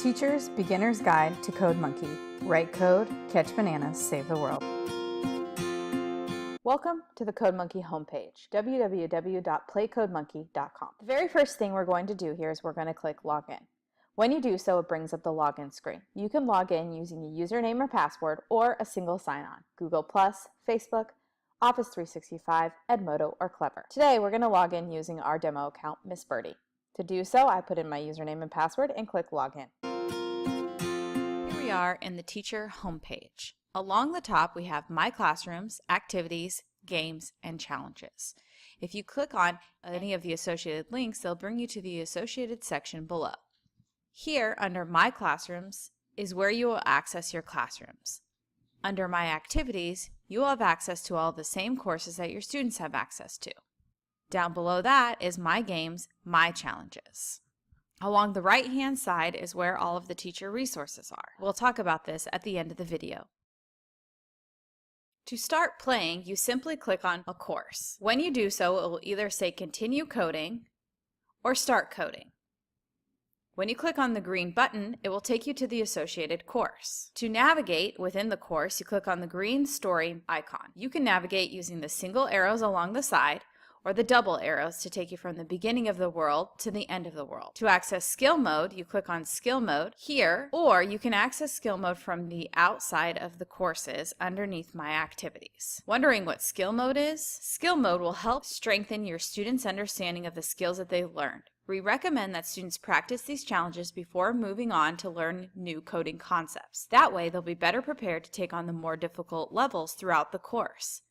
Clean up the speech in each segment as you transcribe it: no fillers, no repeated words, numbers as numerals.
Teacher's Beginner's Guide to CodeMonkey. Write code, catch bananas, save the world. Welcome to the CodeMonkey homepage, www.playcodemonkey.com. The very first thing we're going to do here is we're going to click Login. When you do so, it brings up the login screen. You can log in using a username or password or a single sign-on, Google+, Facebook, Office 365, Edmodo, or Clever. Today, we're going to log in using our demo account, Miss Birdie. To do so, I put in my username and password and click Login. Here we are in the teacher homepage. Along the top, we have My Classrooms, Activities, Games, and Challenges. If you click on any of the associated links, they'll bring you to the associated section below. Here, under My Classrooms, is where you will access your classrooms. Under My Activities, you will have access to all the same courses that your students have access to. Down below that is My Games, My Challenges. Along the right-hand side is where all of the teacher resources are. We'll talk about this at the end of the video. To start playing, you simply click on a course. When you do so, it will either say Continue Coding or Start Coding. When you click on the green button, it will take you to the associated course. To navigate within the course, you click on the green story icon. You can navigate using the single arrows along the side or the double arrows to take you from the beginning of the world to the end of the world. To access skill mode, you click on skill mode here, or you can access skill mode from the outside of the courses underneath My Activities. Wondering what skill mode is? Skill mode will help strengthen your students' understanding of the skills that they've learned. We recommend that students practice these challenges before moving on to learn new coding concepts. That way, they'll be better prepared to take on the more difficult levels throughout the course.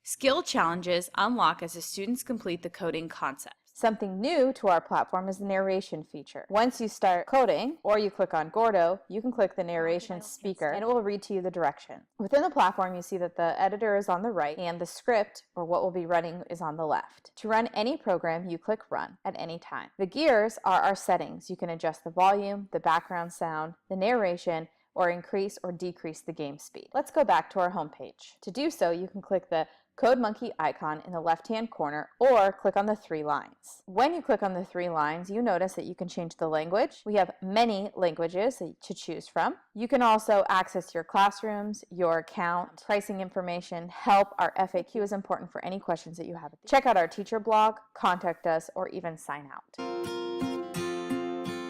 Skill challenges unlock as the students complete the coding concepts. Something new to our platform is the narration feature. Once you start coding, or you click on Gordo, you can click the narration speaker and it will read to you the direction. Within the platform, you see that the editor is on the right and the script, or what will be running, is on the left. To run any program, you click Run at any time. The gears are our settings. You can adjust the volume, the background sound, the narration, or increase or decrease the game speed. Let's go back to our homepage. To do so, you can click the CodeMonkey icon in the left-hand corner or click on the three lines. When you click on the three lines, you notice that you can change the language. We have many languages to choose from. You can also access your classrooms, your account, pricing information, help. Our FAQ is important for any questions that you have. Check out our teacher blog, contact us, or even sign out.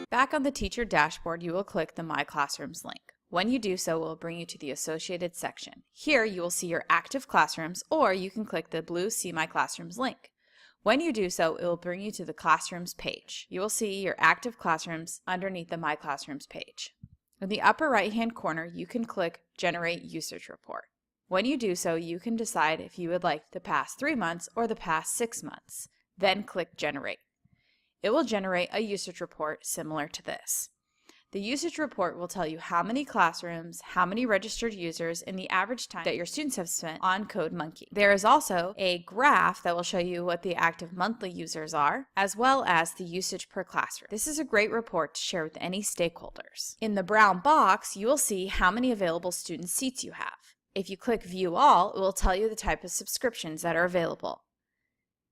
Back on the teacher dashboard, you will click the My Classrooms link. When you do so, it will bring you to the associated section. Here, you will see your active classrooms, or you can click the blue See My Classrooms link. When you do so, it will bring you to the Classrooms page. You will see your active classrooms underneath the My Classrooms page. In the upper right-hand corner, you can click Generate Usage Report. When you do so, you can decide if you would like the past 3 months or the past 6 months. Then click Generate. It will generate a usage report similar to this. The usage report will tell you how many classrooms, how many registered users, and the average time that your students have spent on CodeMonkey. There is also a graph that will show you what the active monthly users are, as well as the usage per classroom. This is a great report to share with any stakeholders. In the brown box, you will see how many available student seats you have. If you click View All, it will tell you the type of subscriptions that are available.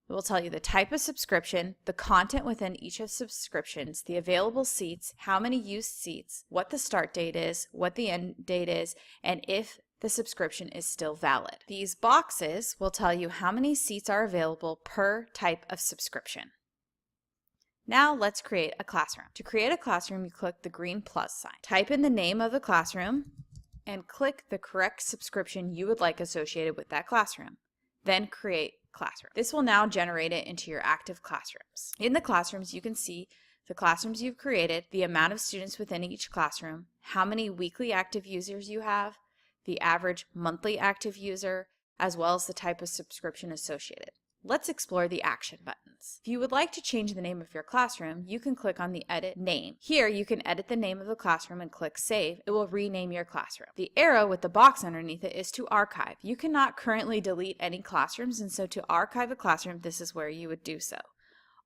It will tell you the type of subscription, the content within each of subscriptions, the available seats, how many used seats, what the start date is, what the end date is, and if the subscription is still valid. These boxes will tell you how many seats are available per type of subscription. Now let's create a classroom. To create a classroom, you click the green plus sign. Type in the name of the classroom and click the correct subscription you would like associated with that classroom. Then create classroom. This will now generate it into your active classrooms. In the classrooms, you can see the classrooms you've created, the amount of students within each classroom, how many weekly active users you have, the average monthly active user, as well as the type of subscription associated. Let's explore the action buttons. If you would like to change the name of your classroom, you can click on the Edit Name. Here, you can edit the name of the classroom and click Save. It will rename your classroom. The arrow with the box underneath it is to archive. You cannot currently delete any classrooms, and so to archive a classroom, this is where you would do so.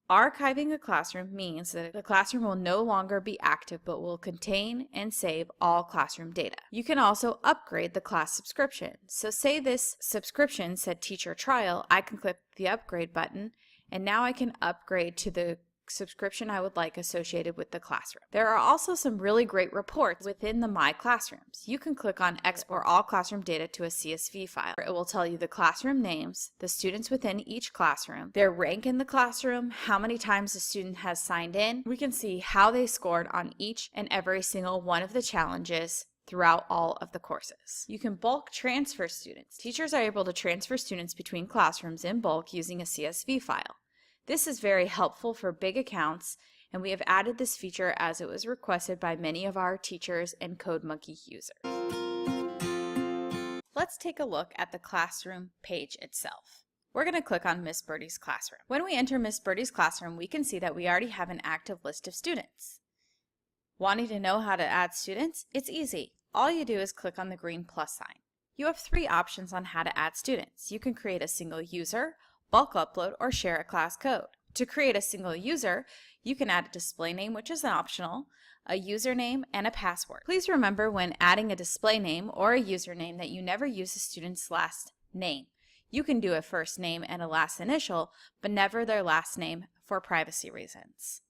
Archiving a classroom means that the classroom will no longer be active but will contain and save all classroom data. You can also upgrade the class subscription. So say this subscription said Teacher Trial, I can click the Upgrade button and now I can upgrade to the subscription I would like associated with the classroom. There are also some really great reports within the My Classrooms. You can click on Export All Classroom Data to a CSV file. It will tell you the classroom names, the students within each classroom, their rank in the classroom, how many times the student has signed in. We can see how they scored on each and every single one of the challenges throughout all of the courses. You can bulk transfer students. Teachers are able to transfer students between classrooms in bulk using a CSV file. This is very helpful for big accounts, and we have added this feature as it was requested by many of our teachers and CodeMonkey users. Let's take a look at the classroom page itself. We're going to click on Miss Birdie's classroom. When we enter Miss Birdie's classroom, we can see that we already have an active list of students. Wanting to know how to add students? It's easy. All you do is click on the green plus sign. You have 3 options on how to add students. You can create a single user, bulk upload, or share a class code. To create a single user, you can add a display name, which is optional, a username, and a password. Please remember when adding a display name or a username that you never use the student's last name. You can do a first name and a last initial, but never their last name for privacy reasons.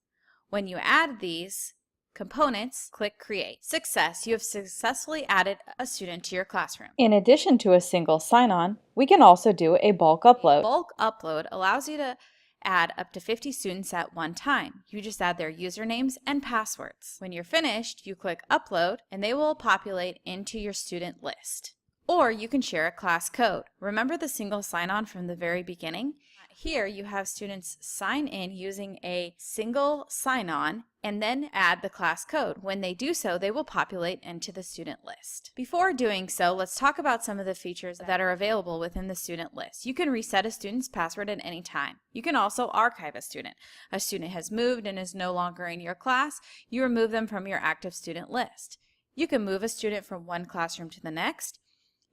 When you add these components, click Create. Success! You have successfully added a student to your classroom. In addition to a single sign-on, we can also do a bulk upload. Bulk upload allows you to add up to 50 students at one time. You just add their usernames and passwords. When you're finished, you click Upload and they will populate into your student list. Or you can share a class code. Remember the single sign-on from the very beginning? Here you have students sign in using a single sign-on and then add the class code. When they do so, they will populate into the student list. Before doing so, let's talk about some of the features that are available within the student list. You can reset a student's password at any time. You can also archive a student. A student has moved and is no longer in your class, you remove them from your active student list. You can move a student from one classroom to the next.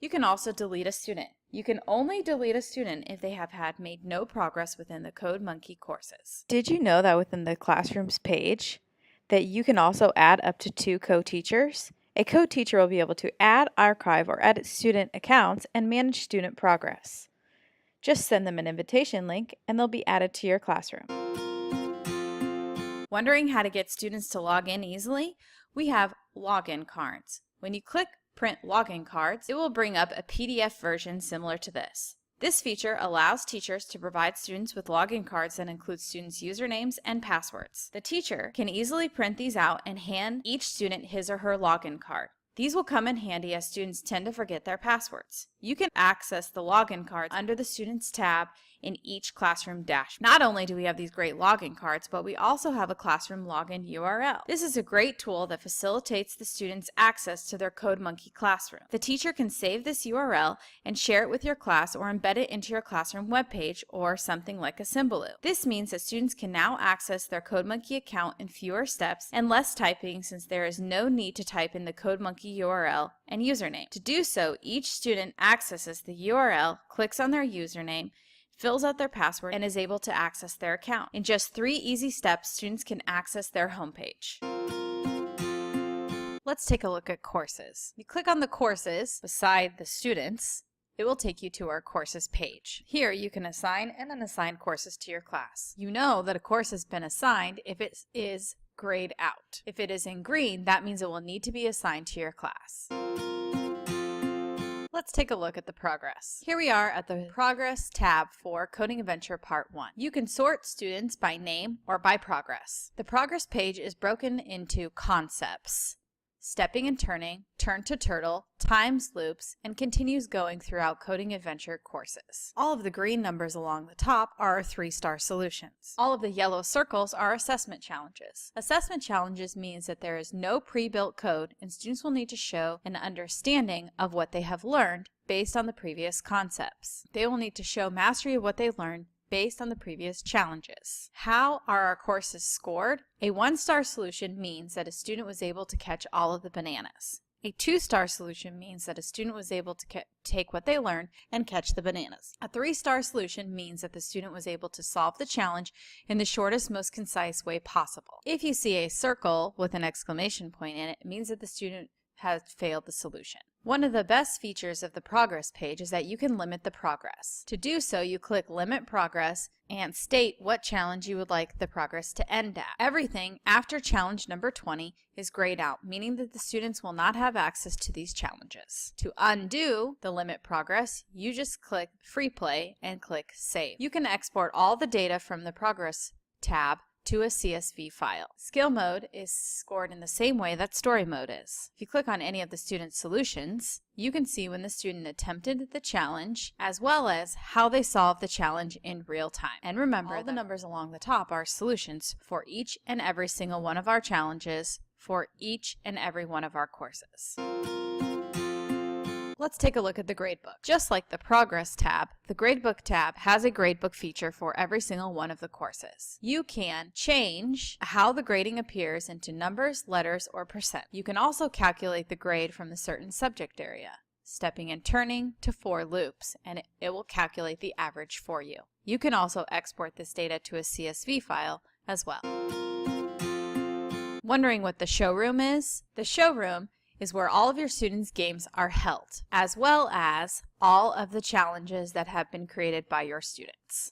You can also delete a student. You can only delete a student if they have made no progress within the CodeMonkey courses. Did you know that within the Classrooms page that you can also add up to 2 co-teachers? A co-teacher will be able to add, archive, or edit student accounts and manage student progress. Just send them an invitation link and they'll be added to your classroom. Wondering how to get students to log in easily? We have login cards. When you click Print login cards, it will bring up a PDF version similar to this. This feature allows teachers to provide students with login cards that include students' usernames and passwords. The teacher can easily print these out and hand each student his or her login card. These will come in handy as students tend to forget their passwords. You can access the login cards under the Students tab in each classroom dashboard. Not only do we have these great login cards, but we also have a classroom login URL. This is a great tool that facilitates the students' access to their CodeMonkey classroom. The teacher can save this URL and share it with your class or embed it into your classroom webpage or something like a Symbaloo. This means that students can now access their CodeMonkey account in fewer steps and less typing, since there is no need to type in the CodeMonkey URL and username. To do so, each student accesses the URL, clicks on their username, fills out their password, and is able to access their account. In just 3 easy steps, students can access their homepage. Let's take a look at courses. You click on the courses beside the students. It will take you to our courses page. Here you can assign and unassign courses to your class. You know that a course has been assigned if it is grayed out. If it is in green, that means it will need to be assigned to your class. Let's take a look at the progress. Here we are at the Progress tab for Coding Adventure Part 1. You can sort students by name or by progress. The progress page is broken into concepts: stepping and turning, turn to turtle, times loops, and continues going throughout Coding Adventure courses. All of the green numbers along the top are 3-star solutions. All of the yellow circles are assessment challenges. Assessment challenges means that there is no pre-built code and students will need to show an understanding of what they have learned based on the previous concepts. They will need to show mastery of what they learned based on the previous challenges. How are our courses scored? A 1-star solution means that a student was able to catch all of the bananas. A 2-star solution means that a student was able to take what they learned and catch the bananas. A 3-star solution means that the student was able to solve the challenge in the shortest, most concise way possible. If you see a circle with an exclamation point in it, it means that the student has failed the solution. One of the best features of the progress page is that you can limit the progress. To do so, you click Limit Progress and state what challenge you would like the progress to end at. Everything after challenge number 20 is grayed out, meaning that the students will not have access to these challenges. To undo the limit progress, you just click Free Play and click Save. You can export all the data from the Progress tab to a CSV file. Skill mode is scored in the same way that story mode is. If you click on any of the student's solutions, you can see when the student attempted the challenge, as well as how they solved the challenge in real time. And remember, all the numbers along the top are solutions for each and every single one of our challenges for each and every one of our courses. Let's take a look at the Gradebook. Just like the Progress tab, the Gradebook tab has a Gradebook feature for every single one of the courses. You can change how the grading appears into numbers, letters, or percent. You can also calculate the grade from a certain subject area, stepping and turning to 4 loops, and it will calculate the average for you. You can also export this data to a CSV file as well. Wondering what the showroom is? The showroom is where all of your students' games are held, as well as all of the challenges that have been created by your students.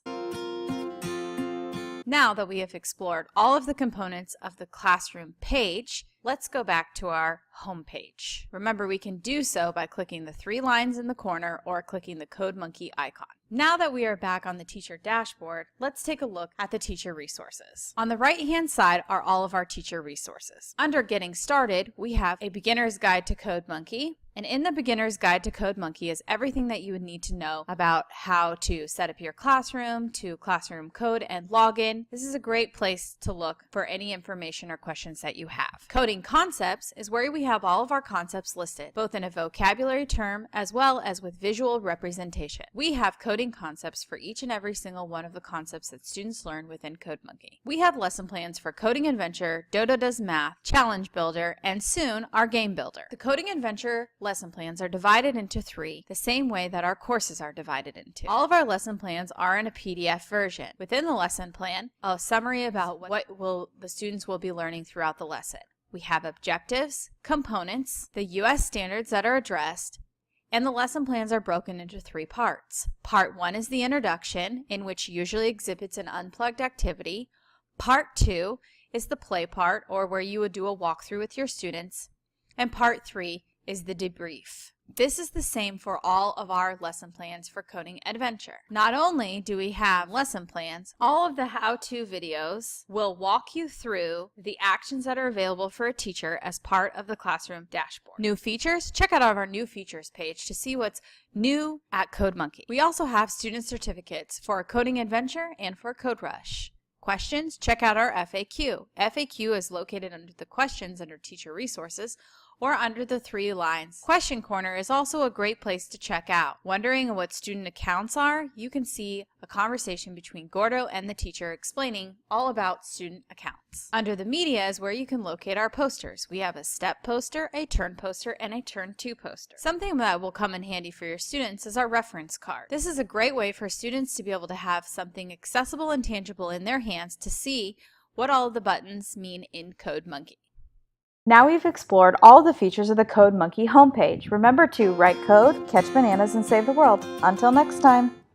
Now that we have explored all of the components of the classroom page, let's go back to our home page. Remember, we can do so by clicking the 3 lines in the corner or clicking the CodeMonkey icon. Now that we are back on the teacher dashboard, let's take a look at the teacher resources. On the right-hand side are all of our teacher resources. Under Getting Started, we have a beginner's guide to CodeMonkey. And in the Beginner's Guide to CodeMonkey is everything that you would need to know about how to set up your classroom, to classroom code and login. This is a great place to look for any information or questions that you have. Coding Concepts is where we have all of our concepts listed, both in a vocabulary term as well as with visual representation. We have coding concepts for each and every single one of the concepts that students learn within CodeMonkey. We have lesson plans for Coding Adventure, Dodo Does Math, Challenge Builder, and soon our Game Builder. The Coding Adventure lesson plans are divided into 3, the same way that our courses are divided into. All of our lesson plans are in a PDF version. Within the lesson plan, a summary about what the students will be learning throughout the lesson. We have objectives, components, the U.S. standards that are addressed, and the lesson plans are broken into 3 parts. Part 1 is the introduction, in which usually exhibits an unplugged activity. Part 2 is the play part, or where you would do a walkthrough with your students. And Part 3 is the debrief. This is the same for all of our lesson plans for Coding Adventure. Not only do we have lesson plans, all of the how-to videos will walk you through the actions that are available for a teacher as part of the classroom dashboard. New features? Check out our new features page to see what's new at CodeMonkey. We also have student certificates for Coding Adventure and for CodeRush. Questions? Check out our FAQ. FAQ is located under the questions under Teacher Resources or under the 3 lines. Question Corner is also a great place to check out. Wondering what student accounts are? You can see a conversation between Gordo and the teacher explaining all about student accounts. Under the media is where you can locate our posters. We have a step poster, a turn poster, and a turn 2 poster. Something that will come in handy for your students is our reference card. This is a great way for students to be able to have something accessible and tangible in their hands to see what all of the buttons mean in CodeMonkey. Now we've explored all the features of the CodeMonkey homepage. Remember to write code, catch bananas, and save the world. Until next time.